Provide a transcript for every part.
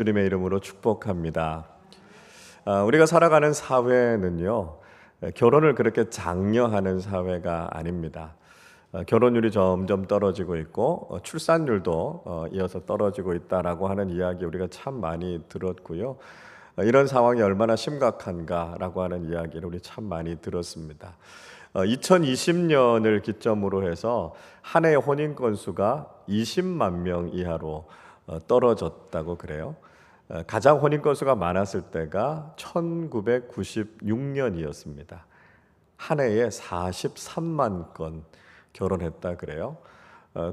주님의 이름으로 축복합니다. 우리가 살아가는 사회는요, 결혼을 그렇게 장려하는 사회가 아닙니다. 결혼율이 점점 떨어지고 있고 출산율도 이어서 떨어지고 있다라고 하는 이야기 우리가 참 많이 들었고요. 이런 상황이 얼마나 심각한가라고 하는 이야기를 우리 참 많이 들었습니다. 2020년을 기점으로 해서 한 해의 혼인 건수가 20만 명 이하로 떨어졌다고 그래요. 가장 혼인 건수가 많았을 때가 1996년이었습니다. 한 해에 43만 건 결혼했다 그래요.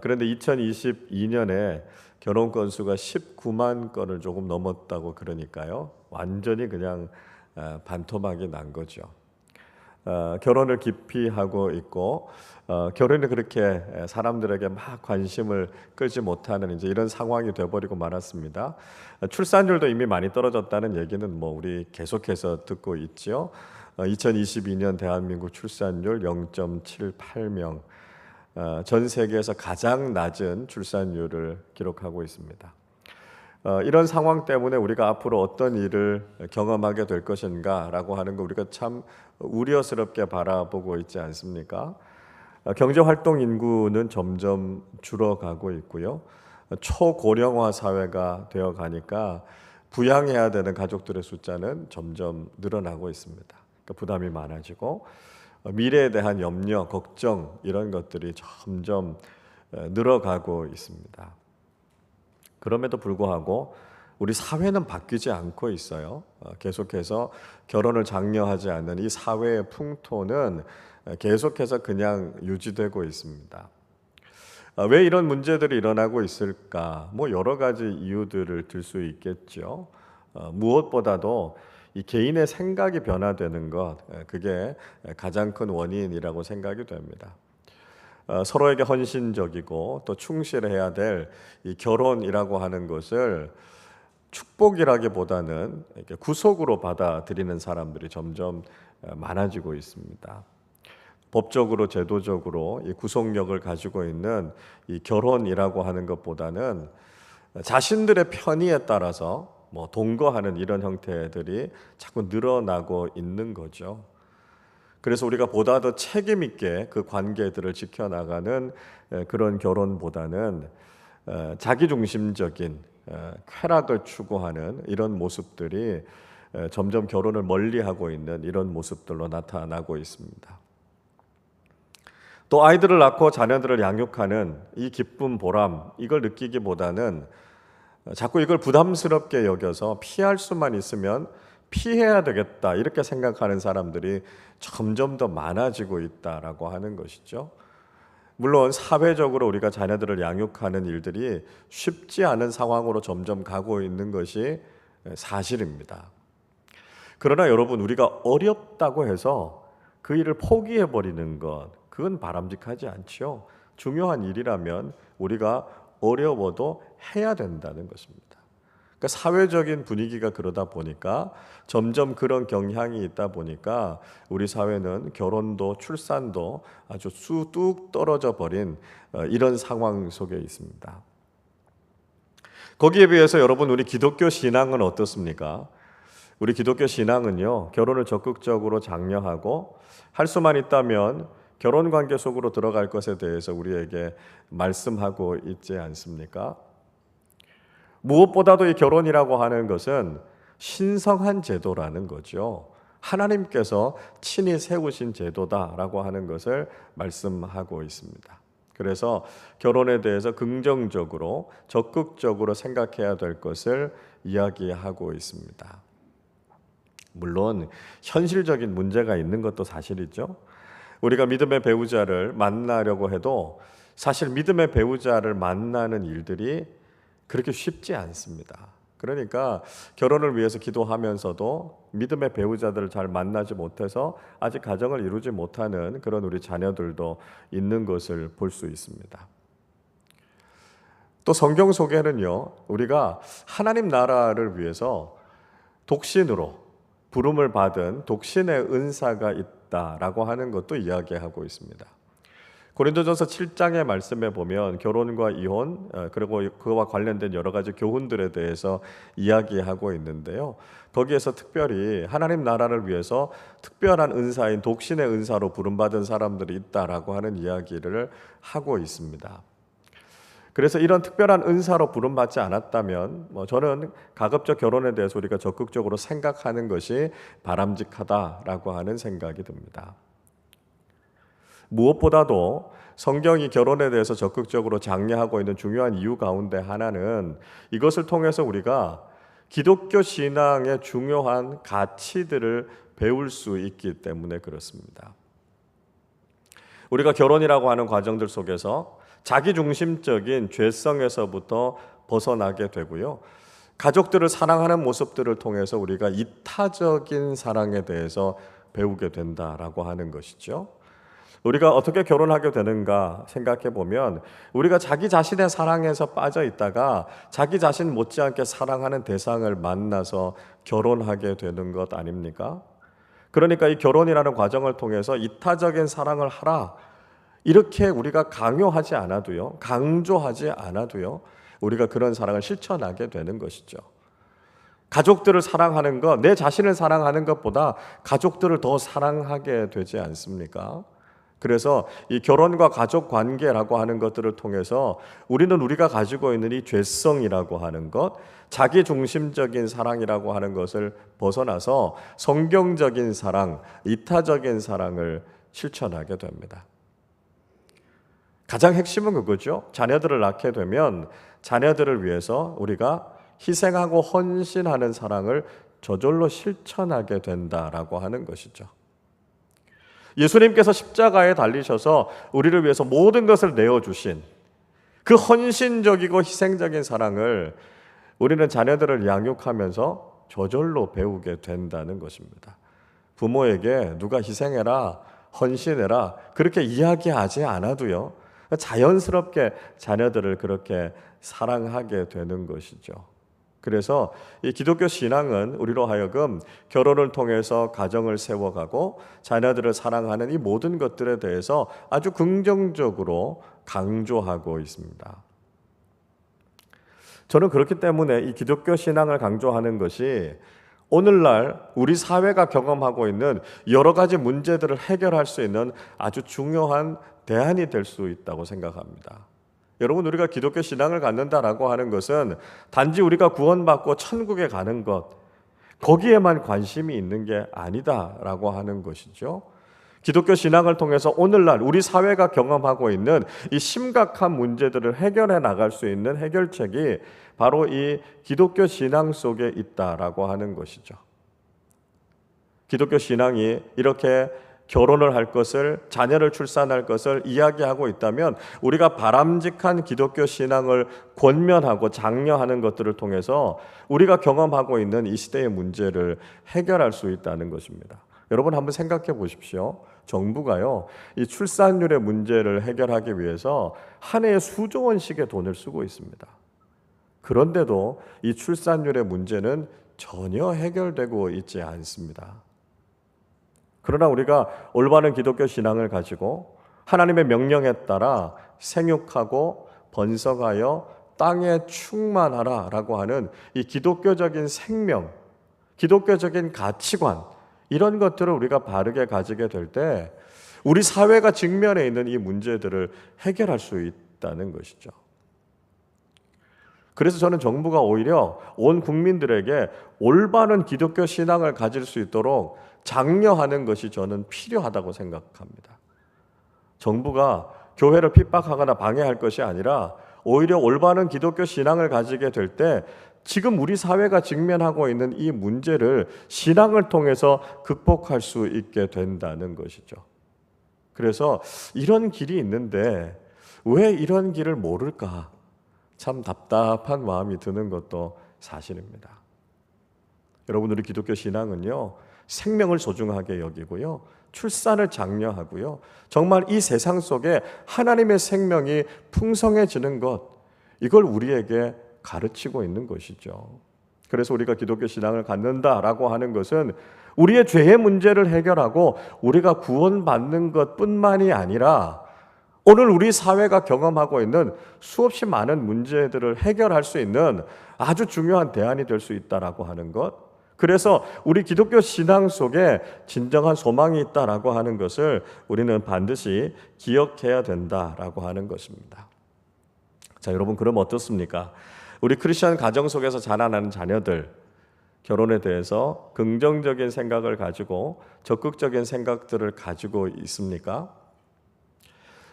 그런데 2022년에 결혼 건수가 19만 건을 조금 넘었다고 그러니까요. 완전히 그냥 반토막이 난 거죠. 결혼을 기피하고 있고 결혼이 그렇게 사람들에게 막 관심을 끌지 못하는 이제 이런 상황이 돼버리고 말았습니다. 출산율도 이미 많이 떨어졌다는 얘기는 우리 계속해서 듣고 있죠. 2022년 대한민국 출산율 0.78명, 전 세계에서 가장 낮은 출산율을 기록하고 있습니다. 이런 상황 때문에 우리가 앞으로 어떤 일을 경험하게 될 것인가라고 하는 거 우리가 참 우려스럽게 바라보고 있지 않습니까? 경제활동 인구는 점점 줄어가고 있고요. 초고령화 사회가 되어 가니까 부양해야 되는 가족들의 숫자는 점점 늘어나고 있습니다. 그러니까 부담이 많아지고 미래에 대한 염려, 걱정 이런 것들이 점점 늘어가고 있습니다. 그럼에도 불구하고 우리 사회는 바뀌지 않고 있어요. 계속해서 결혼을 장려하지 않는 이 사회의 풍토는 계속해서 그냥 유지되고 있습니다. 왜 이런 문제들이 일어나고 있을까? 여러 가지 이유들을 들 수 있겠죠. 무엇보다도 이 개인의 생각이 변화되는 것, 그게 가장 큰 원인이라고 생각이 됩니다. 서로에게 헌신적이고 또 충실해야 될 이 결혼이라고 하는 것을 축복이라기보다는 이렇게 구속으로 받아들이는 사람들이 점점 많아지고 있습니다. 법적으로 제도적으로 이 구속력을 가지고 있는 이 결혼이라고 하는 것보다는 자신들의 편의에 따라서 동거하는 이런 형태들이 자꾸 늘어나고 있는 거죠. 그래서 우리가 보다 더 책임 있게 그 관계들을 지켜나가는 그런 결혼보다는 자기중심적인 쾌락을 추구하는 이런 모습들이 점점 결혼을 멀리하고 있는 이런 모습들로 나타나고 있습니다. 또 아이들을 낳고 자녀들을 양육하는 이 기쁨, 보람 이걸 느끼기보다는 자꾸 이걸 부담스럽게 여겨서 피할 수만 있으면 피해야 되겠다 이렇게 생각하는 사람들이 점점 더 많아지고 있다라고 하는 것이죠. 물론 사회적으로 우리가 자녀들을 양육하는 일들이 쉽지 않은 상황으로 점점 가고 있는 것이 사실입니다. 그러나 여러분, 우리가 어렵다고 해서 그 일을 포기해 버리는 것, 그건 바람직하지 않죠. 중요한 일이라면 우리가 어려워도 해야 된다는 것입니다. 그러니까 사회적인 분위기가 그러다 보니까 점점 그런 경향이 있다 보니까 우리 사회는 결혼도 출산도 아주 쑥 떨어져 버린 이런 상황 속에 있습니다. 거기에 비해서 여러분, 우리 기독교 신앙은 어떻습니까? 우리 기독교 신앙은요, 결혼을 적극적으로 장려하고 할 수만 있다면 결혼 관계 속으로 들어갈 것에 대해서 우리에게 말씀하고 있지 않습니까? 무엇보다도 이 결혼이라고 하는 것은 신성한 제도라는 거죠. 하나님께서 친히 세우신 제도다라고 하는 것을 말씀하고 있습니다. 그래서 결혼에 대해서 긍정적으로 적극적으로 생각해야 될 것을 이야기하고 있습니다. 물론 현실적인 문제가 있는 것도 사실이죠. 우리가 믿음의 배우자를 만나려고 해도 사실 믿음의 배우자를 만나는 일들이 그렇게 쉽지 않습니다. 그러니까 결혼을 위해서 기도하면서도 믿음의 배우자들을 잘 만나지 못해서 아직 가정을 이루지 못하는 그런 우리 자녀들도 있는 것을 볼 수 있습니다. 또 성경 속에는요, 우리가 하나님 나라를 위해서 독신으로 부름을 받은 독신의 은사가 있다라고 하는 것도 이야기하고 있습니다. 고린도전서 7장의 말씀에 보면 결혼과 이혼 그리고 그와 관련된 여러 가지 교훈들에 대해서 이야기하고 있는데요. 거기에서 특별히 하나님 나라를 위해서 특별한 은사인 독신의 은사로 부름받은 사람들이 있다라고 하는 이야기를 하고 있습니다. 그래서 이런 특별한 은사로 부름받지 않았다면 저는 가급적 결혼에 대해서 우리가 적극적으로 생각하는 것이 바람직하다라고 하는 생각이 듭니다. 무엇보다도 성경이 결혼에 대해서 적극적으로 장려하고 있는 중요한 이유 가운데 하나는 이것을 통해서 우리가 기독교 신앙의 중요한 가치들을 배울 수 있기 때문에 그렇습니다. 우리가 결혼이라고 하는 과정들 속에서 자기중심적인 죄성에서부터 벗어나게 되고요. 가족들을 사랑하는 모습들을 통해서 우리가 이타적인 사랑에 대해서 배우게 된다라고 하는 것이죠. 우리가 어떻게 결혼하게 되는가 생각해 보면 우리가 자기 자신의 사랑에서 빠져 있다가 자기 자신 못지않게 사랑하는 대상을 만나서 결혼하게 되는 것 아닙니까? 그러니까 이 결혼이라는 과정을 통해서 이타적인 사랑을 하라 이렇게 우리가 강요하지 않아도요, 강조하지 않아도요, 우리가 그런 사랑을 실천하게 되는 것이죠. 가족들을 사랑하는 것, 내 자신을 사랑하는 것보다 가족들을 더 사랑하게 되지 않습니까? 그래서 이 결혼과 가족 관계라고 하는 것들을 통해서 우리는 우리가 가지고 있는 이 죄성이라고 하는 것, 자기 중심적인 사랑이라고 하는 것을 벗어나서 성경적인 사랑, 이타적인 사랑을 실천하게 됩니다. 가장 핵심은 그거죠. 자녀들을 낳게 되면 자녀들을 위해서 우리가 희생하고 헌신하는 사랑을 저절로 실천하게 된다라고 하는 것이죠. 예수님께서 십자가에 달리셔서 우리를 위해서 모든 것을 내어주신 그 헌신적이고 희생적인 사랑을 우리는 자녀들을 양육하면서 저절로 배우게 된다는 것입니다. 부모에게 누가 희생해라, 헌신해라 그렇게 이야기하지 않아도요. 자연스럽게 자녀들을 그렇게 사랑하게 되는 것이죠. 그래서 이 기독교 신앙은 우리로 하여금 결혼을 통해서 가정을 세워가고 자녀들을 사랑하는 이 모든 것들에 대해서 아주 긍정적으로 강조하고 있습니다. 저는 그렇기 때문에 이 기독교 신앙을 강조하는 것이 오늘날 우리 사회가 경험하고 있는 여러 가지 문제들을 해결할 수 있는 아주 중요한 대안이 될 수 있다고 생각합니다. 여러분, 우리가 기독교 신앙을 갖는다라고 하는 것은 단지 우리가 구원받고 천국에 가는 것, 거기에만 관심이 있는 게 아니다라고 하는 것이죠. 기독교 신앙을 통해서 오늘날 우리 사회가 경험하고 있는 이 심각한 문제들을 해결해 나갈 수 있는 해결책이 바로 이 기독교 신앙 속에 있다라고 하는 것이죠. 기독교 신앙이 이렇게 결혼을 할 것을, 자녀를 출산할 것을 이야기하고 있다면 우리가 바람직한 기독교 신앙을 권면하고 장려하는 것들을 통해서 우리가 경험하고 있는 이 시대의 문제를 해결할 수 있다는 것입니다. 여러분 한번 생각해 보십시오. 정부가요, 이 출산율의 문제를 해결하기 위해서 한 해에 수조 원씩의 돈을 쓰고 있습니다. 그런데도 이 출산율의 문제는 전혀 해결되고 있지 않습니다. 그러나 우리가 올바른 기독교 신앙을 가지고 하나님의 명령에 따라 생육하고 번성하여 땅에 충만하라라고 하는 이 기독교적인 생명, 기독교적인 가치관 이런 것들을 우리가 바르게 가지게 될 때 우리 사회가 직면해 있는 이 문제들을 해결할 수 있다는 것이죠. 그래서 저는 정부가 오히려 온 국민들에게 올바른 기독교 신앙을 가질 수 있도록 장려하는 것이 저는 필요하다고 생각합니다. 정부가 교회를 핍박하거나 방해할 것이 아니라 오히려 올바른 기독교 신앙을 가지게 될 때 지금 우리 사회가 직면하고 있는 이 문제를 신앙을 통해서 극복할 수 있게 된다는 것이죠. 그래서 이런 길이 있는데 왜 이런 길을 모를까? 참 답답한 마음이 드는 것도 사실입니다. 여러분, 우리 기독교 신앙은요, 생명을 소중하게 여기고요, 출산을 장려하고요, 정말 이 세상 속에 하나님의 생명이 풍성해지는 것, 이걸 우리에게 가르치고 있는 것이죠. 그래서 우리가 기독교 신앙을 갖는다라고 하는 것은 우리의 죄의 문제를 해결하고 우리가 구원받는 것뿐만이 아니라 오늘 우리 사회가 경험하고 있는 수없이 많은 문제들을 해결할 수 있는 아주 중요한 대안이 될 수 있다라고 하는 것. 그래서 우리 기독교 신앙 속에 진정한 소망이 있다라고 하는 것을 우리는 반드시 기억해야 된다라고 하는 것입니다. 자, 여러분, 그럼 어떻습니까? 우리 크리스천 가정 속에서 자라나는 자녀들, 결혼에 대해서 긍정적인 생각을 가지고 적극적인 생각들을 가지고 있습니까?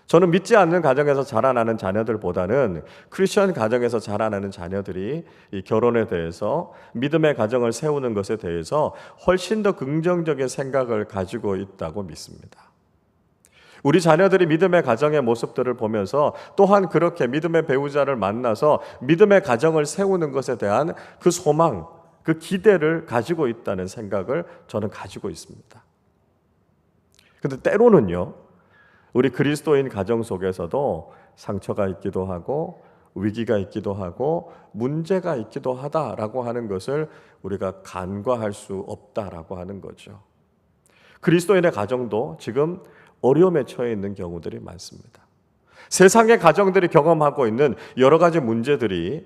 저는 믿지 않는 가정에서 자라나는 자녀들보다는 크리스천 가정에서 자라나는 자녀들이 이 결혼에 대해서 믿음의 가정을 세우는 것에 대해서 훨씬 더 긍정적인 생각을 가지고 있다고 믿습니다. 우리 자녀들이 믿음의 가정의 모습들을 보면서 또한 그렇게 믿음의 배우자를 만나서 믿음의 가정을 세우는 것에 대한 그 소망, 그 기대를 가지고 있다는 생각을 저는 가지고 있습니다. 근데 때로는요, 우리 그리스도인 가정 속에서도 상처가 있기도 하고 위기가 있기도 하고 문제가 있기도 하다라고 하는 것을 우리가 간과할 수 없다라고 하는 거죠. 그리스도인의 가정도 지금 어려움에 처해 있는 경우들이 많습니다. 세상의 가정들이 경험하고 있는 여러 가지 문제들이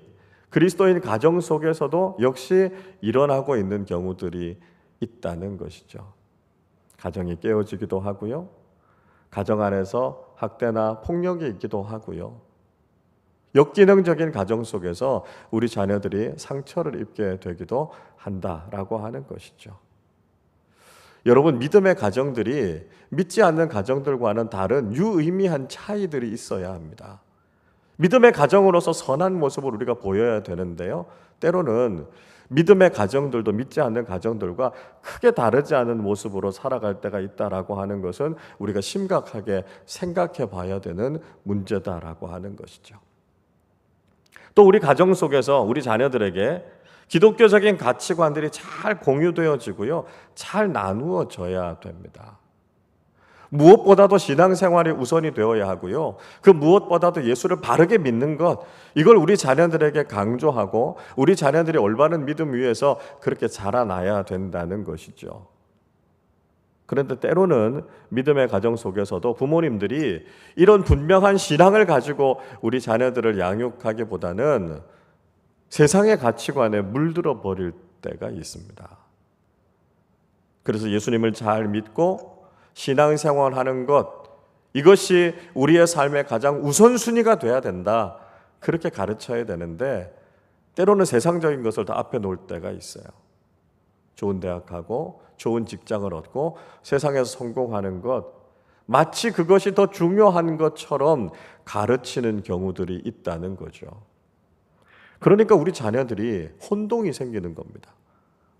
그리스도인 가정 속에서도 역시 일어나고 있는 경우들이 있다는 것이죠. 가정이 깨어지기도 하고요. 가정 안에서 학대나 폭력이 있기도 하고요. 역기능적인 가정 속에서 우리 자녀들이 상처를 입게 되기도 한다라고 하는 것이죠. 여러분, 믿음의 가정들이 믿지 않는 가정들과는 다른 유의미한 차이들이 있어야 합니다. 믿음의 가정으로서 선한 모습을 우리가 보여야 되는데요. 때로는 믿음의 가정들도 믿지 않는 가정들과 크게 다르지 않은 모습으로 살아갈 때가 있다라고 하는 것은 우리가 심각하게 생각해 봐야 되는 문제다라고 하는 것이죠. 또 우리 가정 속에서 우리 자녀들에게 기독교적인 가치관들이 잘 공유되어지고요, 잘 나누어져야 됩니다. 무엇보다도 신앙생활이 우선이 되어야 하고요, 그 무엇보다도 예수를 바르게 믿는 것, 이걸 우리 자녀들에게 강조하고 우리 자녀들이 올바른 믿음 위에서 그렇게 자라나야 된다는 것이죠. 그런데 때로는 믿음의 가정 속에서도 부모님들이 이런 분명한 신앙을 가지고 우리 자녀들을 양육하기보다는 세상의 가치관에 물들어 버릴 때가 있습니다. 그래서 예수님을 잘 믿고 신앙생활하는 것, 이것이 우리의 삶의 가장 우선순위가 돼야 된다, 그렇게 가르쳐야 되는데 때로는 세상적인 것을 더 앞에 놓을 때가 있어요. 좋은 대학 가고 좋은 직장을 얻고 세상에서 성공하는 것, 마치 그것이 더 중요한 것처럼 가르치는 경우들이 있다는 거죠. 그러니까 우리 자녀들이 혼동이 생기는 겁니다.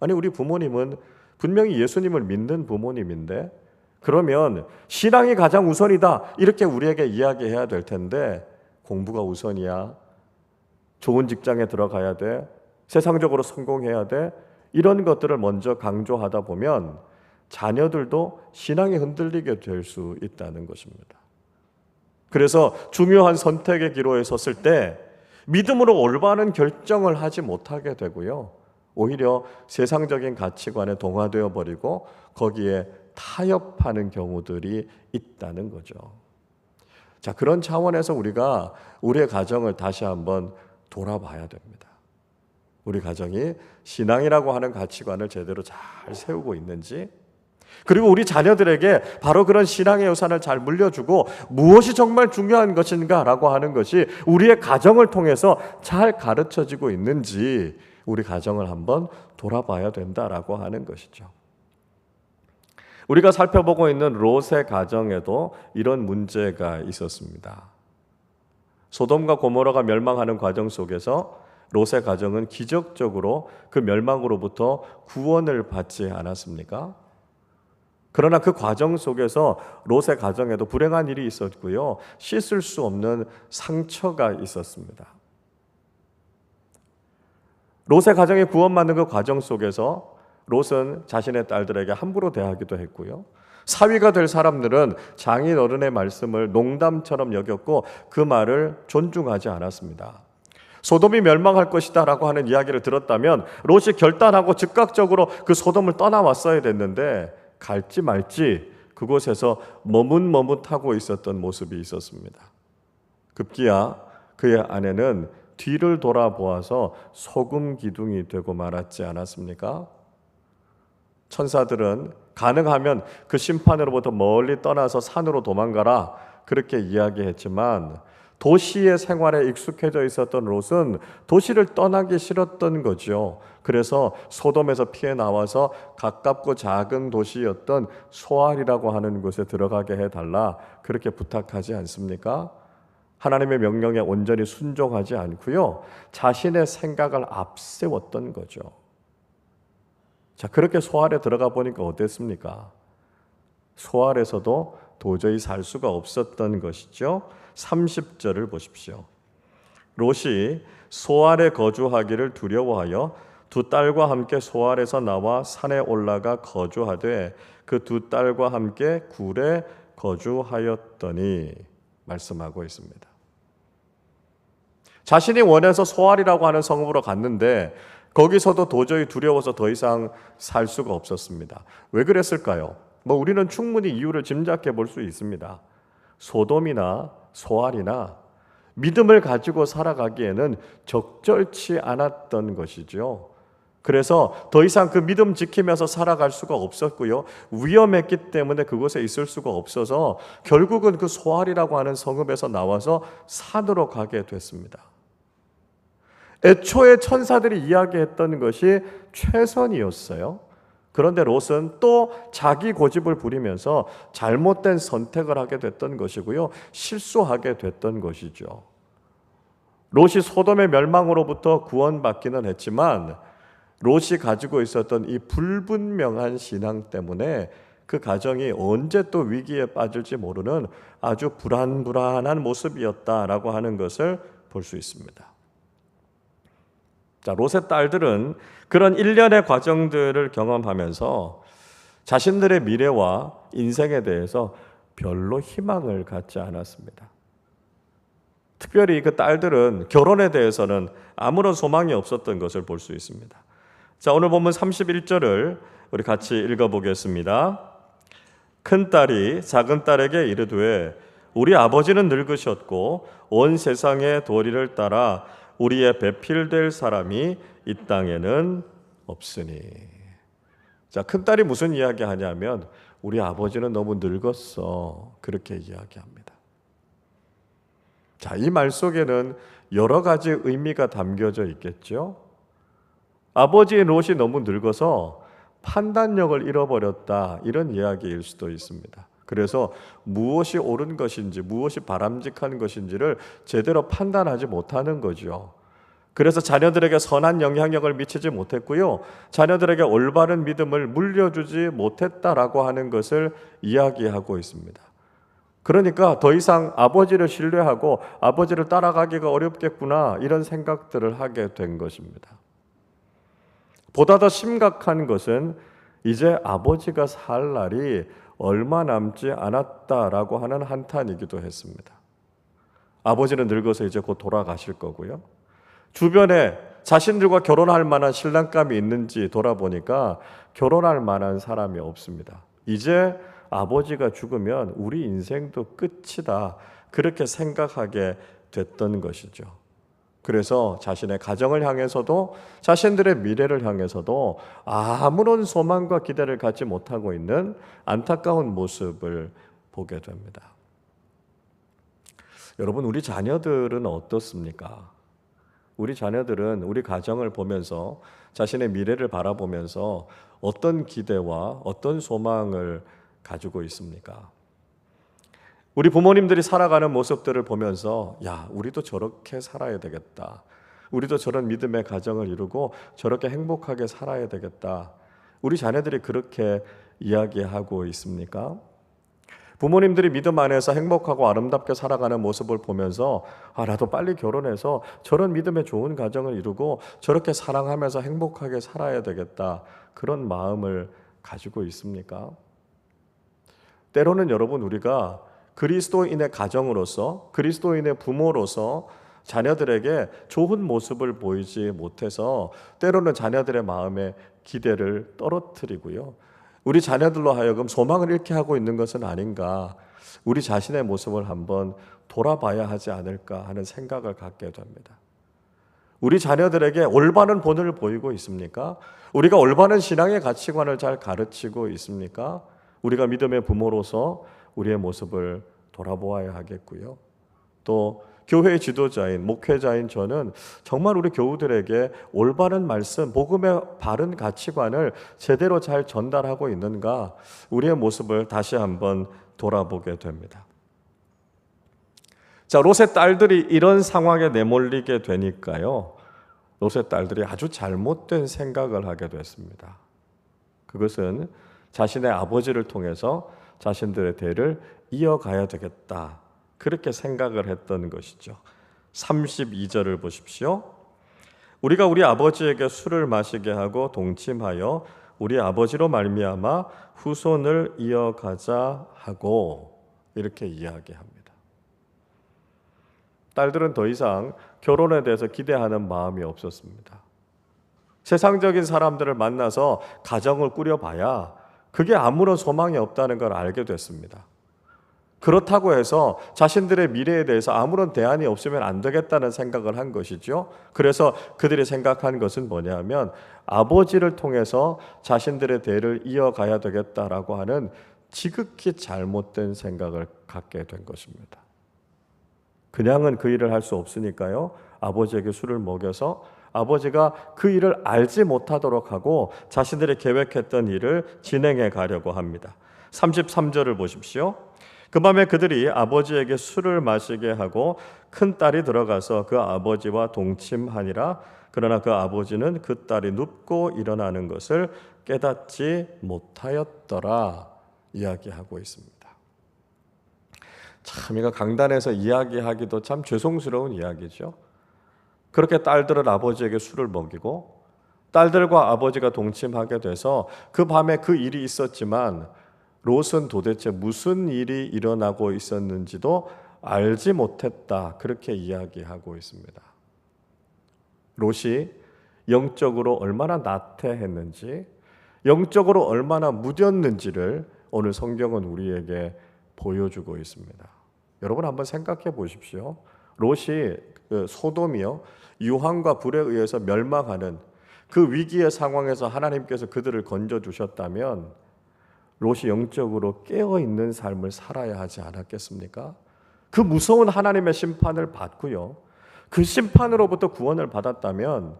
아니, 우리 부모님은 분명히 예수님을 믿는 부모님인데 그러면 신앙이 가장 우선이다, 이렇게 우리에게 이야기해야 될 텐데 공부가 우선이야, 좋은 직장에 들어가야 돼, 세상적으로 성공해야 돼, 이런 것들을 먼저 강조하다 보면 자녀들도 신앙이 흔들리게 될 수 있다는 것입니다. 그래서 중요한 선택의 기로에 섰을 때 믿음으로 올바른 결정을 하지 못하게 되고요, 오히려 세상적인 가치관에 동화되어 버리고 거기에 타협하는 경우들이 있다는 거죠. 자, 그런 차원에서 우리가 우리의 가정을 다시 한번 돌아봐야 됩니다. 우리 가정이 신앙이라고 하는 가치관을 제대로 잘 세우고 있는지, 그리고 우리 자녀들에게 바로 그런 신앙의 유산을 잘 물려주고 무엇이 정말 중요한 것인가라고 하는 것이 우리의 가정을 통해서 잘 가르쳐지고 있는지 우리 가정을 한번 돌아봐야 된다라고 하는 것이죠. 우리가 살펴보고 있는 롯의 가정에도 이런 문제가 있었습니다. 소돔과 고모라가 멸망하는 과정 속에서 롯의 가정은 기적적으로 그 멸망으로부터 구원을 받지 않았습니까? 그러나 그 과정 속에서 롯의 가정에도 불행한 일이 있었고요, 씻을 수 없는 상처가 있었습니다. 롯의 가정이 구원받는 그 과정 속에서 롯은 자신의 딸들에게 함부로 대하기도 했고요, 사위가 될 사람들은 장인 어른의 말씀을 농담처럼 여겼고 그 말을 존중하지 않았습니다. 소돔이 멸망할 것이다 라고 하는 이야기를 들었다면 롯이 결단하고 즉각적으로 그 소돔을 떠나왔어야 됐는데 갈지 말지 그곳에서 머뭇머뭇하고 있었던 모습이 있었습니다. 급기야 그의 아내는 뒤를 돌아보아서 소금 기둥이 되고 말았지 않았습니까? 천사들은 가능하면 그 심판으로부터 멀리 떠나서 산으로 도망가라 그렇게 이야기했지만 도시의 생활에 익숙해져 있었던 롯은 도시를 떠나기 싫었던 거죠. 그래서 소돔에서 피해 나와서 가깝고 작은 도시였던 소알이라고 하는 곳에 들어가게 해달라 그렇게 부탁하지 않습니까? 하나님의 명령에 온전히 순종하지 않고요, 자신의 생각을 앞세웠던 거죠. 자, 그렇게 소알에 들어가 보니까 어땠습니까? 소알에서도 도저히 살 수가 없었던 것이죠. 30절을 보십시오. 롯이 소알에 거주하기를 두려워하여 두 딸과 함께 소알에서 나와 산에 올라가 거주하되 그 두 딸과 함께 굴에 거주하였더니 말씀하고 있습니다. 자신이 원해서 소알이라고 하는 성읍으로 갔는데 거기서도 도저히 두려워서 더 이상 살 수가 없었습니다. 왜 그랬을까요? 우리는 충분히 이유를 짐작해 볼 수 있습니다. 소돔이나 소알이나 믿음을 가지고 살아가기에는 적절치 않았던 것이죠. 그래서 더 이상 그 믿음 지키면서 살아갈 수가 없었고요, 위험했기 때문에 그곳에 있을 수가 없어서 결국은 그 소알이라고 하는 성읍에서 나와서 산으로 가게 됐습니다. 애초에 천사들이 이야기했던 것이 최선이었어요. 그런데 롯은 또 자기 고집을 부리면서 잘못된 선택을 하게 됐던 것이고요, 실수하게 됐던 것이죠. 롯이 소돔의 멸망으로부터 구원받기는 했지만 롯이 가지고 있었던 이 불분명한 신앙 때문에 그 가정이 언제 또 위기에 빠질지 모르는 아주 불안불안한 모습이었다라고 하는 것을 볼 수 있습니다. 자, 롯의 딸들은 그런 일련의 과정들을 경험하면서 자신들의 미래와 인생에 대해서 별로 희망을 갖지 않았습니다. 특별히 그 딸들은 결혼에 대해서는 아무런 소망이 없었던 것을 볼 수 있습니다. 자, 오늘 본문 31절을 우리 같이 읽어보겠습니다. 큰 딸이 작은 딸에게 이르되 우리 아버지는 늙으셨고 온 세상의 도리를 따라 우리의 배필될 사람이 이 땅에는 없으니. 자, 큰딸이 무슨 이야기 하냐면 우리 아버지는 너무 늙었어 그렇게 이야기합니다. 자, 이 말 속에는 여러 가지 의미가 담겨져 있겠죠. 아버지의 롯이 너무 늙어서 판단력을 잃어버렸다 이런 이야기일 수도 있습니다. 그래서 무엇이 옳은 것인지 무엇이 바람직한 것인지를 제대로 판단하지 못하는 거죠. 그래서 자녀들에게 선한 영향력을 미치지 못했고요, 자녀들에게 올바른 믿음을 물려주지 못했다라고 하는 것을 이야기하고 있습니다. 그러니까 더 이상 아버지를 신뢰하고 아버지를 따라가기가 어렵겠구나 이런 생각들을 하게 된 것입니다. 보다 더 심각한 것은 이제 아버지가 살 날이 얼마 남지 않았다라고 하는 한탄이기도 했습니다. 아버지는 늙어서 이제 곧 돌아가실 거고요, 주변에 자신들과 결혼할 만한 신랑감이 있는지 돌아보니까 결혼할 만한 사람이 없습니다. 이제 아버지가 죽으면 우리 인생도 끝이다 그렇게 생각하게 됐던 것이죠. 그래서 자신의 가정을 향해서도 자신들의 미래를 향해서도 아무런 소망과 기대를 갖지 못하고 있는 안타까운 모습을 보게 됩니다. 여러분, 우리 자녀들은 어떻습니까? 우리 자녀들은 우리 가정을 보면서 자신의 미래를 바라보면서 어떤 기대와 어떤 소망을 가지고 있습니까? 우리 부모님들이 살아가는 모습들을 보면서 야, 우리도 저렇게 살아야 되겠다, 우리도 저런 믿음의 가정을 이루고 저렇게 행복하게 살아야 되겠다, 우리 자녀들이 그렇게 이야기하고 있습니까? 부모님들이 믿음 안에서 행복하고 아름답게 살아가는 모습을 보면서 나도 빨리 결혼해서 저런 믿음의 좋은 가정을 이루고 저렇게 사랑하면서 행복하게 살아야 되겠다, 그런 마음을 가지고 있습니까? 때로는 여러분, 우리가 그리스도인의 가정으로서, 그리스도인의 부모로서 자녀들에게 좋은 모습을 보이지 못해서 때로는 자녀들의 마음에 기대를 떨어뜨리고요, 우리 자녀들로 하여금 소망을 잃게 하고 있는 것은 아닌가, 우리 자신의 모습을 한번 돌아봐야 하지 않을까 하는 생각을 갖게 됩니다. 우리 자녀들에게 올바른 본을 보이고 있습니까? 우리가 올바른 신앙의 가치관을 잘 가르치고 있습니까? 우리가 믿음의 부모로서 우리의 모습을 돌아보아야 하겠고요. 또 교회의 지도자인 목회자인 저는 정말 우리 교우들에게 올바른 말씀, 복음의 바른 가치관을 제대로 잘 전달하고 있는가, 우리의 모습을 다시 한번 돌아보게 됩니다. 자, 롯의 딸들이 이런 상황에 내몰리게 되니까요, 롯의 딸들이 아주 잘못된 생각을 하게 됐습니다. 그것은 자신의 아버지를 통해서 자신들의 대를 이어가야 되겠다, 그렇게 생각을 했던 것이죠. 32절을 보십시오. 우리가 우리 아버지에게 술을 마시게 하고 동침하여 우리 아버지로 말미암아 후손을 이어가자 하고, 이렇게 이야기합니다. 딸들은 더 이상 결혼에 대해서 기대하는 마음이 없었습니다. 세상적인 사람들을 만나서 가정을 꾸려봐야 그게 아무런 소망이 없다는 걸 알게 됐습니다. 그렇다고 해서 자신들의 미래에 대해서 아무런 대안이 없으면 안 되겠다는 생각을 한 것이죠. 그래서 그들이 생각한 것은 뭐냐면 아버지를 통해서 자신들의 대를 이어가야 되겠다라고 하는 지극히 잘못된 생각을 갖게 된 것입니다. 그냥은 그 일을 할 수 없으니까요, 아버지에게 술을 먹여서 아버지가 그 일을 알지 못하도록 하고 자신들이 계획했던 일을 진행해 가려고 합니다. 33절을 보십시오. 그 밤에 그들이 아버지에게 술을 마시게 하고 큰 딸이 들어가서 그 아버지와 동침하니라. 그러나 그 아버지는 그 딸이 눕고 일어나는 것을 깨닫지 못하였더라, 이야기하고 있습니다. 참, 이거 강단에서 이야기하기도 참 죄송스러운 이야기죠. 그렇게 딸들은 아버지에게 술을 먹이고 딸들과 아버지가 동침하게 돼서 그 밤에 그 일이 있었지만 롯은 도대체 무슨 일이 일어나고 있었는지도 알지 못했다, 그렇게 이야기하고 있습니다. 롯이 영적으로 얼마나 나태했는지, 영적으로 얼마나 무뎠는지를 오늘 성경은 우리에게 보여주고 있습니다. 여러분 한번 생각해 보십시오. 롯이 소돔이요, 유황과 불에 의해서 멸망하는 그 위기의 상황에서 하나님께서 그들을 건져주셨다면 롯이 영적으로 깨어있는 삶을 살아야 하지 않았겠습니까? 그 무서운 하나님의 심판을 받고요, 그 심판으로부터 구원을 받았다면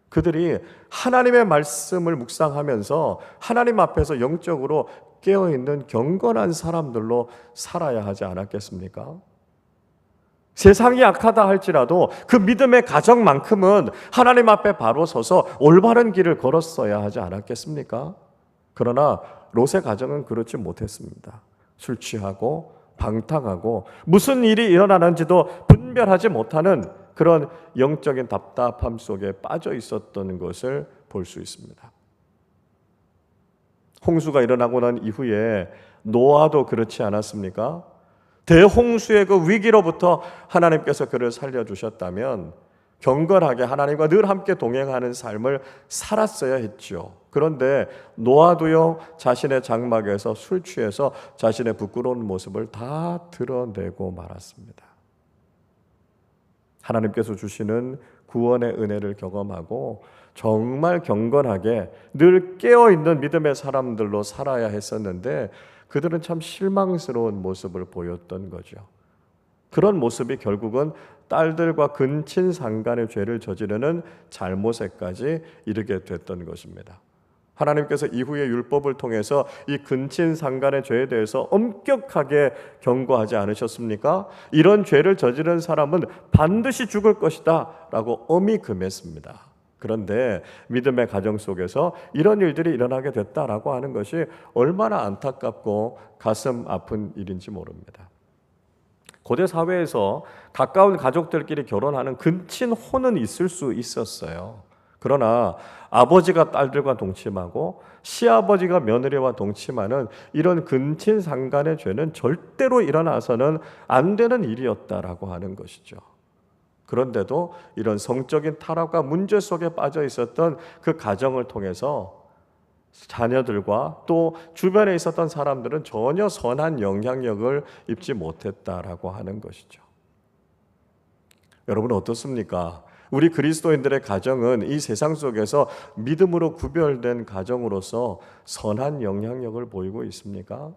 그들이 하나님의 말씀을 묵상하면서 하나님 앞에서 영적으로 깨어있는 경건한 사람들로 살아야 하지 않았겠습니까? 세상이 약하다 할지라도 그 믿음의 가정만큼은 하나님 앞에 바로 서서 올바른 길을 걸었어야 하지 않았겠습니까? 그러나 롯의 가정은 그렇지 못했습니다. 술 취하고 방탕하고 무슨 일이 일어나는지도 분별하지 못하는 그런 영적인 답답함 속에 빠져 있었던 것을 볼 수 있습니다. 홍수가 일어나고 난 이후에 노아도 그렇지 않았습니까? 대홍수의 그 위기로부터 하나님께서 그를 살려주셨다면 경건하게 하나님과 늘 함께 동행하는 삶을 살았어야 했죠. 그런데 노아도요, 자신의 장막에서 술 취해서 자신의 부끄러운 모습을 다 드러내고 말았습니다. 하나님께서 주시는 구원의 은혜를 경험하고 정말 경건하게 늘 깨어있는 믿음의 사람들로 살아야 했었는데 그들은 참 실망스러운 모습을 보였던 거죠. 그런 모습이 결국은 딸들과 근친상간의 죄를 저지르는 잘못에까지 이르게 됐던 것입니다. 하나님께서 이후의 율법을 통해서 이 근친상간의 죄에 대해서 엄격하게 경고하지 않으셨습니까? 이런 죄를 저지른 사람은 반드시 죽을 것이다 라고 엄히 금했습니다. 그런데 믿음의 가정 속에서 이런 일들이 일어나게 됐다라고 하는 것이 얼마나 안타깝고 가슴 아픈 일인지 모릅니다. 고대 사회에서 가까운 가족들끼리 결혼하는 근친혼은 있을 수 있었어요. 그러나 아버지가 딸들과 동침하고 시아버지가 며느리와 동침하는 이런 근친상간의 죄는 절대로 일어나서는 안 되는 일이었다라고 하는 것이죠. 그런데도 이런 성적인 타락과 문제 속에 빠져 있었던 그 가정을 통해서 자녀들과 또 주변에 있었던 사람들은 전혀 선한 영향력을 입지 못했다라고 하는 것이죠. 여러분 어떻습니까? 우리 그리스도인들의 가정은 이 세상 속에서 믿음으로 구별된 가정으로서 선한 영향력을 보이고 있습니까?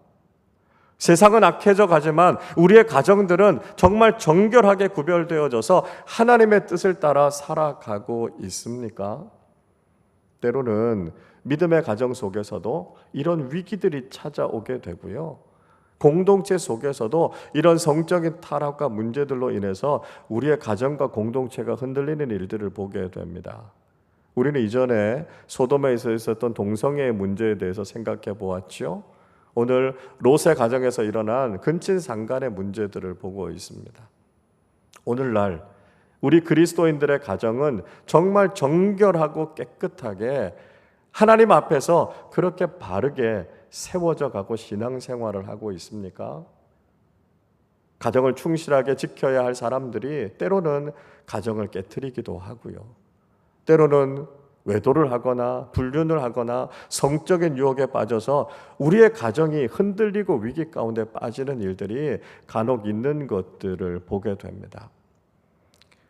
세상은 악해져 가지만 우리의 가정들은 정말 정결하게 구별되어져서 하나님의 뜻을 따라 살아가고 있습니까? 때로는 믿음의 가정 속에서도 이런 위기들이 찾아오게 되고요. 공동체 속에서도 이런 성적인 타락과 문제들로 인해서 우리의 가정과 공동체가 흔들리는 일들을 보게 됩니다. 우리는 이전에 소돔에서 있었던 동성애의 문제에 대해서 생각해 보았죠. 오늘 롯의 가정에서 일어난 근친상간의 문제들을 보고 있습니다. 오늘날 우리 그리스도인들의 가정은 정말 정결하고 깨끗하게 하나님 앞에서 그렇게 바르게 세워져 가고 신앙생활을 하고 있습니까? 가정을 충실하게 지켜야 할 사람들이 때로는 가정을 깨트리기도 하고요. 때로는 외도를 하거나 불륜을 하거나 성적인 유혹에 빠져서 우리의 가정이 흔들리고 위기 가운데 빠지는 일들이 간혹 있는 것들을 보게 됩니다.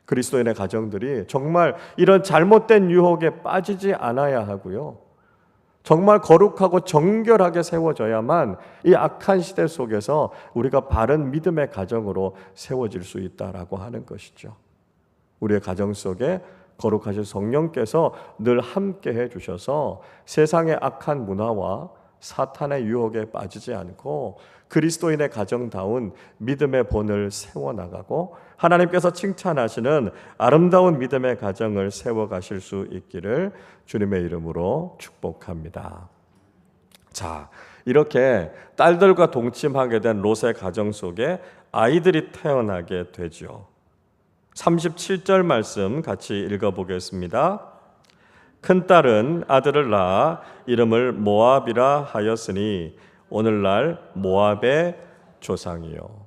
그리스도인의 가정들이 정말 이런 잘못된 유혹에 빠지지 않아야 하고요. 정말 거룩하고 정결하게 세워져야만 이 악한 시대 속에서 우리가 바른 믿음의 가정으로 세워질 수 있다라고 하는 것이죠. 우리의 가정 속에 거룩하신 성령께서 늘 함께 해주셔서 세상의 악한 문화와 사탄의 유혹에 빠지지 않고 그리스도인의 가정다운 믿음의 본을 세워나가고 하나님께서 칭찬하시는 아름다운 믿음의 가정을 세워가실 수 있기를 주님의 이름으로 축복합니다. 자, 이렇게 딸들과 동침하게 된 롯의 가정 속에 아이들이 태어나게 되죠. 37절 말씀 같이 읽어보겠습니다. 큰딸은 아들을 낳아 이름을 모압이라 하였으니 오늘날 모압의 조상이요.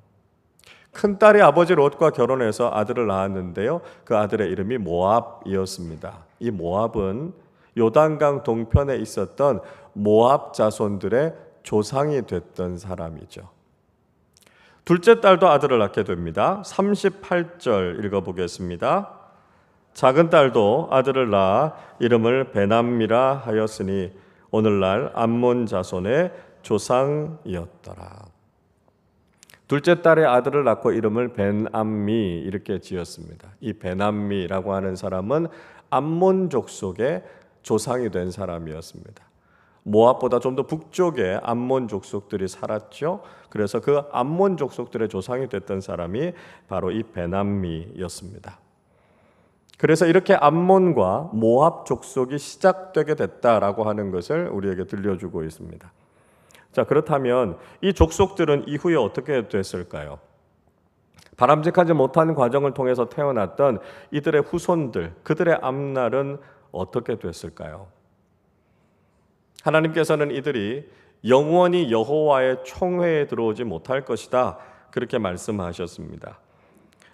큰딸이 아버지 롯과 결혼해서 아들을 낳았는데요, 그 아들의 이름이 모압이었습니다. 이 모압은 요단강 동편에 있었던 모압 자손들의 조상이 됐던 사람이죠. 둘째 딸도 아들을 낳게 됩니다. 38절 읽어보겠습니다. 작은 딸도 아들을 낳아 이름을 베남미라 하였으니 오늘날 암몬 자손의 조상이었더라. 둘째 딸의 아들을 낳고 이름을 벤암미 이렇게 지었습니다. 이 벤암미라고 하는 사람은 암몬 족속의 조상이 된 사람이었습니다. 모압보다 좀 더 북쪽에 암몬 족속들이 살았죠. 그래서 그 암몬 족속들의 조상이 됐던 사람이 바로 이 벤암미였습니다. 그래서 이렇게 암몬과 모압 족속이 시작되게 됐다라고 하는 것을 우리에게 들려주고 있습니다. 자, 그렇다면 이 족속들은 이후에 어떻게 됐을까요? 바람직하지 못한 과정을 통해서 태어났던 이들의 후손들, 그들의 앞날은 어떻게 됐을까요? 하나님께서는 이들이 영원히 여호와의 총회에 들어오지 못할 것이다, 그렇게 말씀하셨습니다.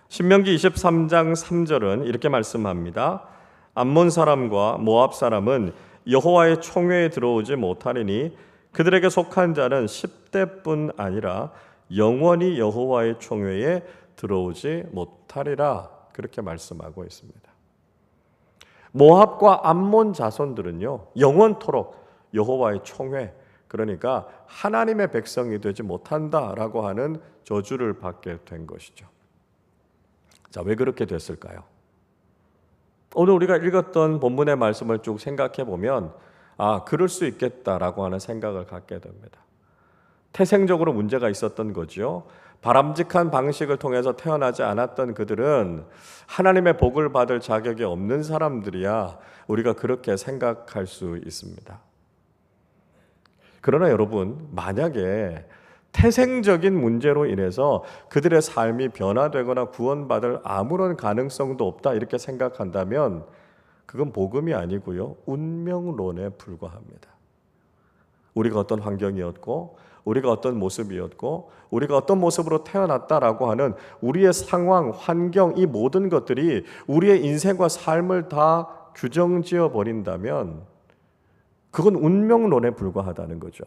신명기 23장 3절은 이렇게 말씀합니다. 암몬 사람과 모압 사람은 여호와의 총회에 들어오지 못하리니 그들에게 속한 자는 10대뿐 아니라 영원히 여호와의 총회에 들어오지 못하리라, 그렇게 말씀하고 있습니다. 모압과 암몬 자손들은요, 영원토록 여호와의 총회, 그러니까 하나님의 백성이 되지 못한다라고 하는 저주를 받게 된 것이죠. 자, 왜 그렇게 됐을까요? 오늘 우리가 읽었던 본문의 말씀을 쭉 생각해 보면 그럴 수 있겠다라고 하는 생각을 갖게 됩니다. 태생적으로 문제가 있었던 거죠. 바람직한 방식을 통해서 태어나지 않았던 그들은 하나님의 복을 받을 자격이 없는 사람들이야, 우리가 그렇게 생각할 수 있습니다. 그러나 여러분, 만약에 태생적인 문제로 인해서 그들의 삶이 변화되거나 구원받을 아무런 가능성도 없다, 이렇게 생각한다면 그건 복음이 아니고요, 운명론에 불과합니다. 우리가 어떤 환경이었고, 우리가 어떤 모습이었고, 우리가 어떤 모습으로 태어났다라고 하는 우리의 상황, 환경, 이 모든 것들이 우리의 인생과 삶을 다 규정지어 버린다면 그건 운명론에 불과하다는 거죠.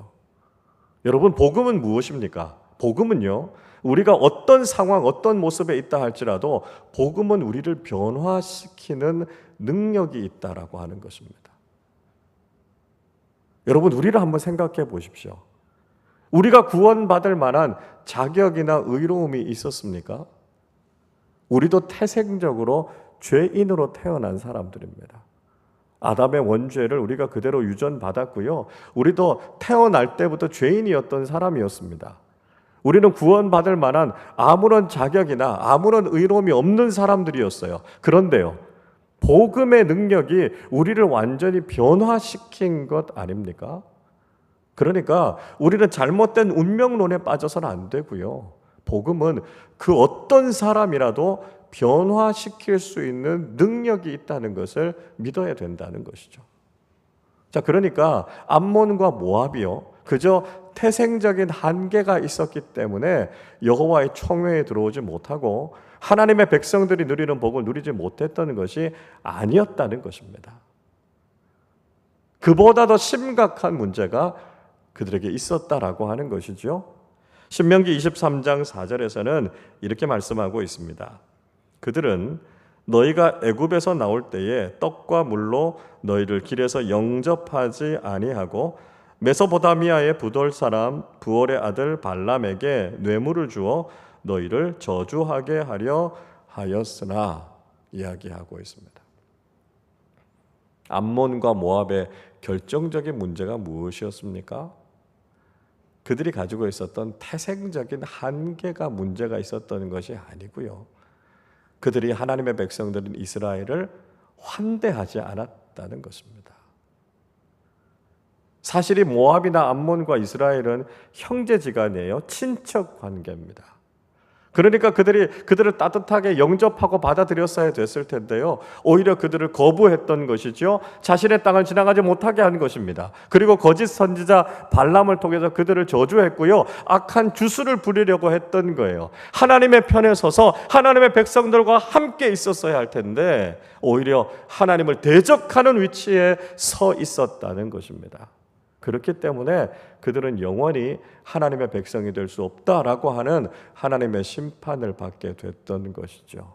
여러분, 복음은 무엇입니까? 복음은요, 우리가 어떤 상황, 어떤 모습에 있다 할지라도 복음은 우리를 변화시키는 능력이 있다라고 하는 것입니다. 여러분, 우리를 한번 생각해 보십시오. 우리가 구원받을 만한 자격이나 의로움이 있었습니까? 우리도 태생적으로 죄인으로 태어난 사람들입니다. 아담의 원죄를 우리가 그대로 유전받았고요. 우리도 태어날 때부터 죄인이었던 사람이었습니다. 우리는 구원받을 만한 아무런 자격이나 아무런 의로움이 없는 사람들이었어요. 그런데요, 복음의 능력이 우리를 완전히 변화시킨 것 아닙니까? 그러니까 우리는 잘못된 운명론에 빠져서는 안 되고요. 복음은 그 어떤 사람이라도 변화시킬 수 있는 능력이 있다는 것을 믿어야 된다는 것이죠. 자, 그러니까 암몬과 모압이요, 그저 태생적인 한계가 있었기 때문에 여호와의 총회에 들어오지 못하고 하나님의 백성들이 누리는 복을 누리지 못했다는 것이 아니었다는 것입니다. 그보다 더 심각한 문제가 그들에게 있었다라고 하는 것이죠. 신명기 23장 4절에서는 이렇게 말씀하고 있습니다. 그들은 너희가 애굽에서 나올 때에 떡과 물로 너희를 길에서 영접하지 아니하고 메소포타미아의 부돌 사람 부올의 아들 발람에게 뇌물을 주어 너희를 저주하게 하려 하였으나 이야기하고 있습니다. 암몬과 모압의 결정적인 문제가 무엇이었습니까? 그들이 가지고 있었던 태생적인 한계가 문제가 있었던 것이 아니고요, 그들이 하나님의 백성들인 이스라엘을 환대하지 않았다는 것입니다. 사실 이 모압이나 암몬과 이스라엘은 형제지간이에요. 친척 관계입니다. 그러니까 그들을 따뜻하게 영접하고 받아들였어야 됐을 텐데요, 오히려 그들을 거부했던 것이죠. 자신의 땅을 지나가지 못하게 한 것입니다. 그리고 거짓 선지자 발람을 통해서 그들을 저주했고요, 악한 주술을 부리려고 했던 거예요. 하나님의 편에 서서 하나님의 백성들과 함께 있었어야 할 텐데 오히려 하나님을 대적하는 위치에 서 있었다는 것입니다. 그렇기 때문에 그들은 영원히 하나님의 백성이 될 수 없다라고 하는 하나님의 심판을 받게 됐던 것이죠.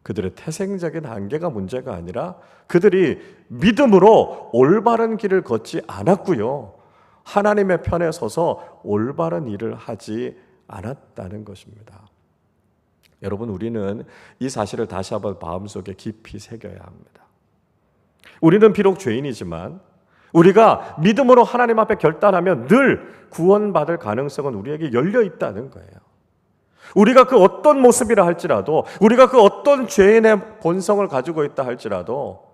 그들의 태생적인 한계가 문제가 아니라 그들이 믿음으로 올바른 길을 걷지 않았고요, 하나님의 편에 서서 올바른 일을 하지 않았다는 것입니다. 여러분, 우리는 이 사실을 다시 한번 마음속에 깊이 새겨야 합니다. 우리는 비록 죄인이지만 우리가 믿음으로 하나님 앞에 결단하면 늘 구원받을 가능성은 우리에게 열려 있다는 거예요. 우리가 그 어떤 모습이라 할지라도, 우리가 그 어떤 죄인의 본성을 가지고 있다 할지라도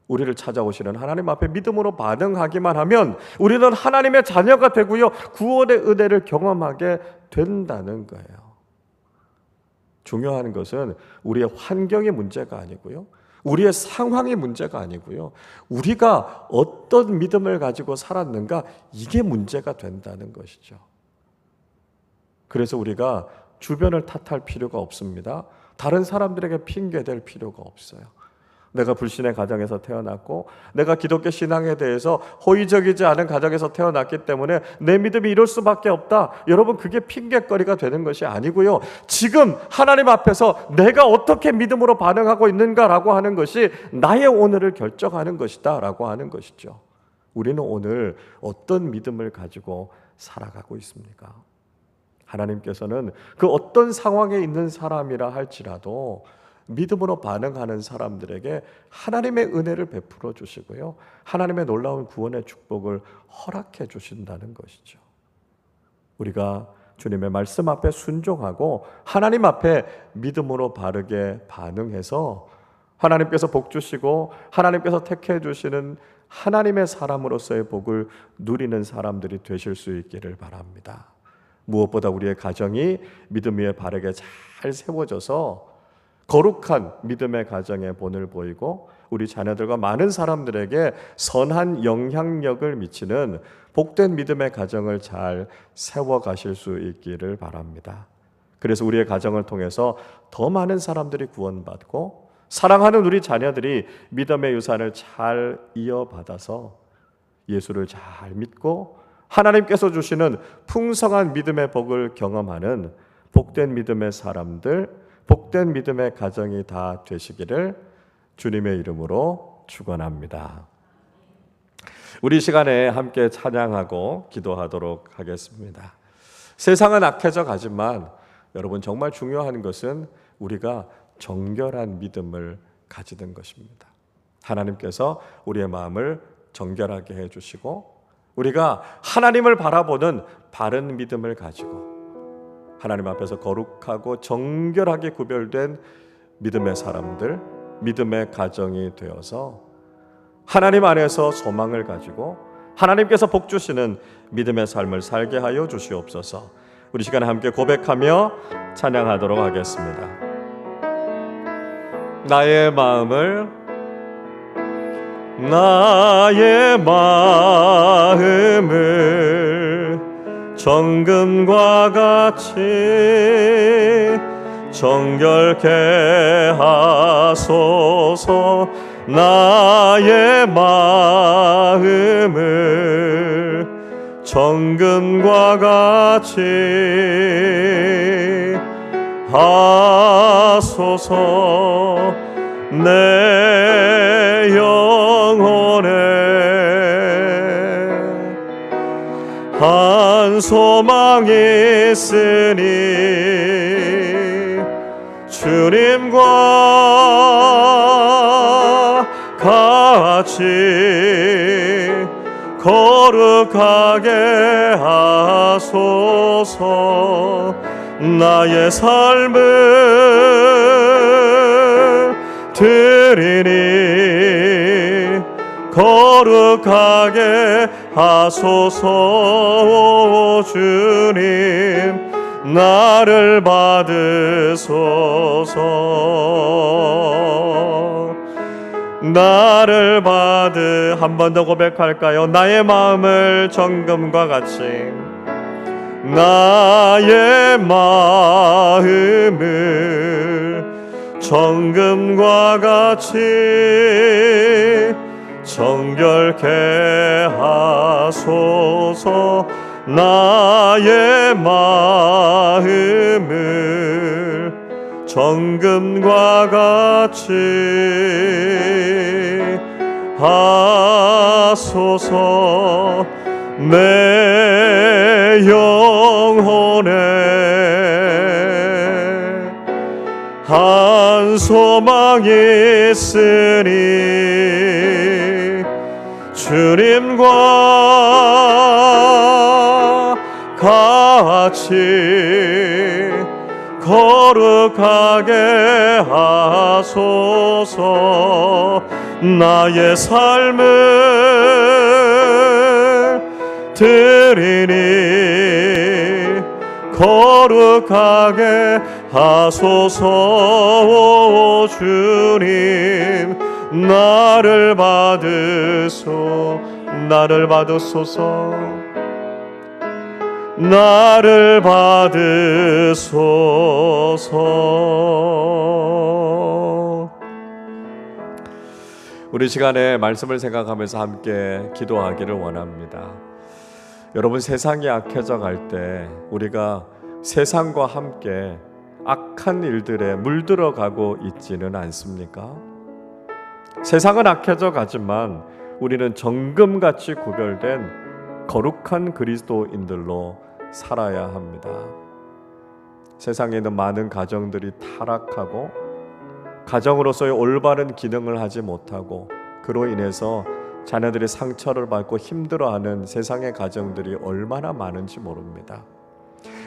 우리를 찾아오시는 하나님 앞에 믿음으로 반응하기만 하면 우리는 하나님의 자녀가 되고요, 구원의 은혜를 경험하게 된다는 거예요. 중요한 것은 우리의 환경의 문제가 아니고요, 우리의 상황이 문제가 아니고요, 우리가 어떤 믿음을 가지고 살았는가, 이게 문제가 된다는 것이죠. 그래서 우리가 주변을 탓할 필요가 없습니다. 다른 사람들에게 핑계댈 필요가 없어요. 내가 불신의 가정에서 태어났고 내가 기독교 신앙에 대해서 호의적이지 않은 가정에서 태어났기 때문에 내 믿음이 이럴 수밖에 없다. 여러분, 그게 핑계거리가 되는 것이 아니고요, 지금 하나님 앞에서 내가 어떻게 믿음으로 반응하고 있는가라고 하는 것이 나의 오늘을 결정하는 것이다 라고 하는 것이죠. 우리는 오늘 어떤 믿음을 가지고 살아가고 있습니까? 하나님께서는 그 어떤 상황에 있는 사람이라 할지라도 믿음으로 반응하는 사람들에게 하나님의 은혜를 베풀어 주시고요, 하나님의 놀라운 구원의 축복을 허락해 주신다는 것이죠. 우리가 주님의 말씀 앞에 순종하고 하나님 앞에 믿음으로 바르게 반응해서 하나님께서 복 주시고 하나님께서 택해 주시는 하나님의 사람으로서의 복을 누리는 사람들이 되실 수 있기를 바랍니다. 무엇보다 우리의 가정이 믿음 위에 바르게 잘 세워져서 거룩한 믿음의 가정에 본을 보이고 우리 자녀들과 많은 사람들에게 선한 영향력을 미치는 복된 믿음의 가정을 잘 세워가실 수 있기를 바랍니다. 그래서 우리의 가정을 통해서 더 많은 사람들이 구원받고 사랑하는 우리 자녀들이 믿음의 유산을 잘 이어받아서 예수를 잘 믿고 하나님께서 주시는 풍성한 믿음의 복을 경험하는 복된 믿음의 사람들, 복된 믿음의 가정이 다 되시기를 주님의 이름으로 축원합니다. 우리 시간에 함께 찬양하고 기도하도록 하겠습니다. 세상은 악해져 가지만 여러분 정말 중요한 것은 우리가 정결한 믿음을 가지는 것입니다. 하나님께서 우리의 마음을 정결하게 해주시고 우리가 하나님을 바라보는 바른 믿음을 가지고 하나님 앞에서 거룩하고 정결하게 구별된 믿음의 사람들, 믿음의 가정이 되어서 하나님 안에서 소망을 가지고 하나님께서 복 주시는 믿음의 삶을 살게 하여 주시옵소서. 우리 시간에 함께 고백하며 찬양하도록 하겠습니다. 나의 마음을 정금과 같이 정결케 하소서. 나의 마음을 정금과 같이 하소서. 내 영혼에 한 소망이 있으니 주님과 같이 거룩하게 하소서. 나의 삶을 드리니 거룩하게 하소서. 주님 나를 받으소서. 나를 한 번 더 고백할까요? 나의 마음을 정금과 같이 나의 마음을 정금과 같이 정결케 하소서. 나의 마음을 정금과 같이 하소서. 내 영혼에 한 소망이 있으니 주님과 같이 거룩하게 하소서. 나의 삶을 드리니 거룩하게 하소서. 주님 나를 받으소서. 나를 받으소서. 우리 시간에 말씀을 생각하면서 함께 기도하기를 원합니다. 여러분, 세상이 악해져 갈 때 우리가 세상과 함께 악한 일들에 물들어가고 있지는 않습니까? 세상은 악해져 가지만 우리는 정금같이 구별된 거룩한 그리스도인들로 살아야 합니다. 세상에 있는 많은 가정들이 타락하고 가정으로서의 올바른 기능을 하지 못하고 그로 인해서 자녀들이 상처를 받고 힘들어하는 세상의 가정들이 얼마나 많은지 모릅니다.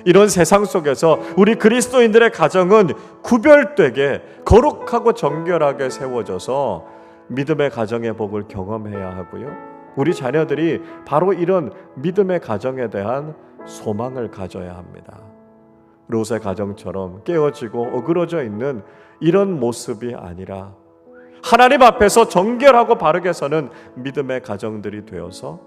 이런 세상 속에서 우리 그리스도인들의 가정은 구별되게 거룩하고 정결하게 세워져서 믿음의 가정의 복을 경험해야 하고요, 우리 자녀들이 바로 이런 믿음의 가정에 대한 소망을 가져야 합니다. 롯의 가정처럼 깨어지고 어그러져 있는 이런 모습이 아니라 하나님 앞에서 정결하고 바르게 서는 믿음의 가정들이 되어서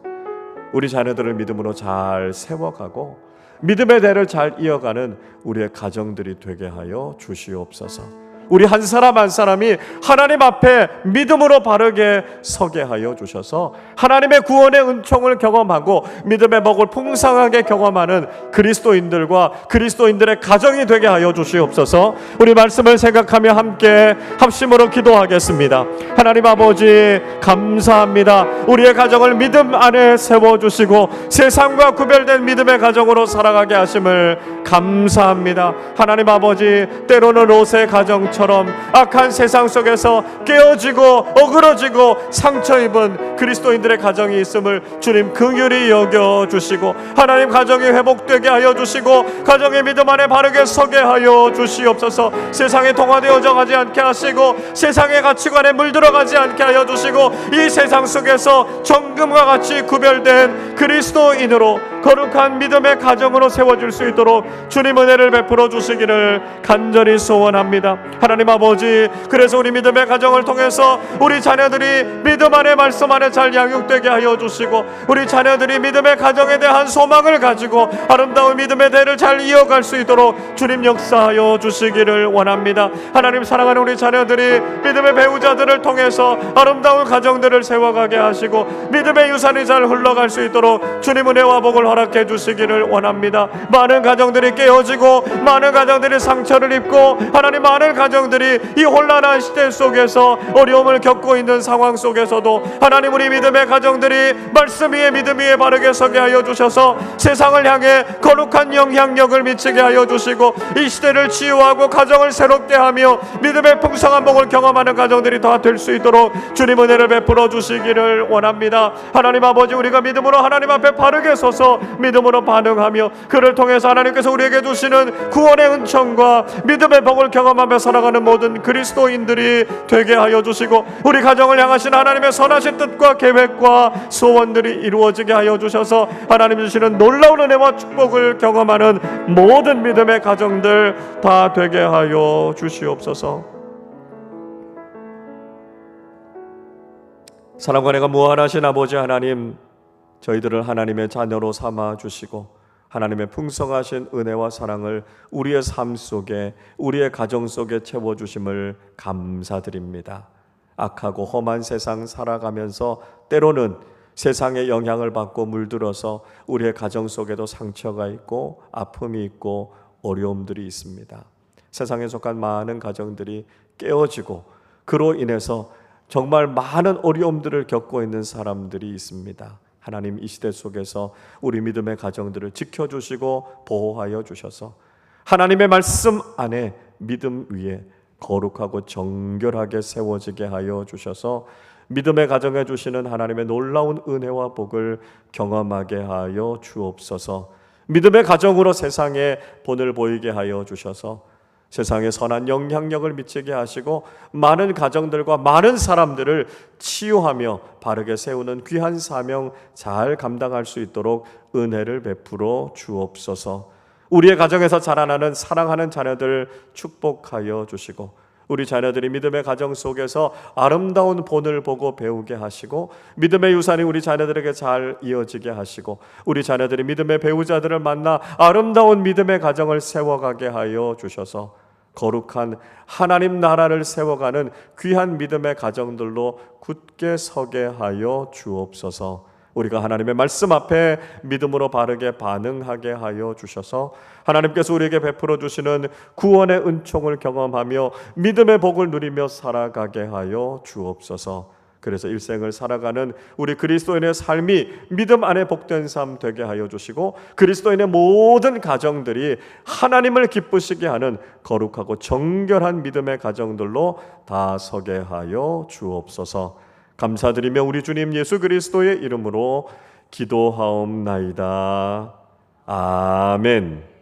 우리 자녀들을 믿음으로 잘 세워가고 믿음의 대를 잘 이어가는 우리의 가정들이 되게 하여 주시옵소서. 우리 한 사람 한 사람이 하나님 앞에 믿음으로 바르게 서게 하여 주셔서 하나님의 구원의 은총을 경험하고 믿음의 복을 풍성하게 경험하는 그리스도인들과 그리스도인들의 가정이 되게 하여 주시옵소서. 우리 말씀을 생각하며 함께 합심으로 기도하겠습니다. 하나님 아버지 감사합니다. 우리의 가정을 믿음 안에 세워주시고 세상과 구별된 믿음의 가정으로 살아가게 하심을 감사합니다. 하나님 아버지, 때로는 롯의 가정처럼 악한 세상 속에서 깨어지고 어그러지고 상처 입은 그리스도인들의 가정이 있음을 주님 긍휼히 여겨주시고 하나님 가정이 회복되게 하여 주시고 가정의 믿음 안에 바르게 서게 하여 주시옵소서. 세상에 동화되어져 가지 않게 하시고 세상의 가치관에 물들어가지 않게 하여 주시고 이 세상 속에서 정금과 같이 구별된 그리스도인으로 거룩한 믿음의 가정으로 세워질 수 있도록 주님 은혜를 베풀어 주시기를 간절히 소원합니다. 하나님 아버지, 그래서 우리 믿음의 가정을 통해서 우리 자녀들이 믿음 안에 말씀 안에 잘 양육되게 하여 주시고 우리 자녀들이 믿음의 가정에 대한 소망을 가지고 아름다운 믿음의 대를 잘 이어갈 수 있도록 주님 역사하여 주시기를 원합니다. 하나님, 사랑하는 우리 자녀들이 믿음의 배우자들을 통해서 아름다운 가정들을 세워가게 하시고 믿음의 유산이 잘 흘러갈 수 있도록 주님 은혜와 복을 허락해 주시기를 원합니다. 많은 가정들이 깨어지고 많은 가정들이 상처를 입고 하나님, 많은 가정들이 이 혼란한 시대 속에서 어려움을 겪고 있는 상황 속에서도 하나님, 우리 믿음의 가정들이 말씀 위에 믿음 위에 바르게 서게 하여 주셔서 세상을 향해 거룩한 영향력을 미치게 하여 주시고 이 시대를 치유하고 가정을 새롭게 하며 믿음의 풍성한 복을 경험하는 가정들이 다 될 수 있도록 주님 은혜를 베풀어 주시기를 원합니다. 하나님 아버지, 우리가 믿음으로 하나님 앞에 바르게 서서 믿음으로 반응하며 그를 통해서 하나님께서 우리에게 주시는 구원의 은총과 믿음의 복을 경험하며 살아가는 모든 그리스도인들이 되게 하여 주시고 우리 가정을 향하신 하나님의 선하신 뜻과 계획과 소원들이 이루어지게 하여 주셔서 하나님 주시는 놀라운 은혜와 축복을 경험하는 모든 믿음의 가정들 다 되게 하여 주시옵소서. 사랑과 은혜가 무한하신 아버지 하나님, 저희들을 하나님의 자녀로 삼아 주시고 하나님의 풍성하신 은혜와 사랑을 우리의 삶 속에 우리의 가정 속에 채워주심을 감사드립니다. 악하고 험한 세상 살아가면서 때로는 세상의 영향을 받고 물들어서 우리의 가정 속에도 상처가 있고 아픔이 있고 어려움들이 있습니다. 세상에 속한 많은 가정들이 깨어지고 그로 인해서 정말 많은 어려움들을 겪고 있는 사람들이 있습니다. 하나님, 이 시대 속에서 우리 믿음의 가정들을 지켜주시고 보호하여 주셔서 하나님의 말씀 안에 믿음 위에 거룩하고 정결하게 세워지게 하여 주셔서 믿음의 가정에 주시는 하나님의 놀라운 은혜와 복을 경험하게 하여 주옵소서. 믿음의 가정으로 세상에 본을 보이게 하여 주셔서 세상에 선한 영향력을 미치게 하시고 많은 가정들과 많은 사람들을 치유하며 바르게 세우는 귀한 사명 잘 감당할 수 있도록 은혜를 베풀어 주옵소서. 우리의 가정에서 자라나는 사랑하는 자녀들 축복하여 주시고 우리 자녀들이 믿음의 가정 속에서 아름다운 본을 보고 배우게 하시고 믿음의 유산이 우리 자녀들에게 잘 이어지게 하시고 우리 자녀들이 믿음의 배우자들을 만나 아름다운 믿음의 가정을 세워가게 하여 주셔서 거룩한 하나님 나라를 세워가는 귀한 믿음의 가정들로 굳게 서게 하여 주옵소서. 우리가 하나님의 말씀 앞에 믿음으로 바르게 반응하게 하여 주셔서 하나님께서 우리에게 베풀어 주시는 구원의 은총을 경험하며 믿음의 복을 누리며 살아가게 하여 주옵소서. 그래서 일생을 살아가는 우리 그리스도인의 삶이 믿음 안에 복된 삶 되게 하여 주시고 그리스도인의 모든 가정들이 하나님을 기쁘시게 하는 거룩하고 정결한 믿음의 가정들로 다 서게 하여 주옵소서. 감사드리며 우리 주님 예수 그리스도의 이름으로 기도하옵나이다. 아멘.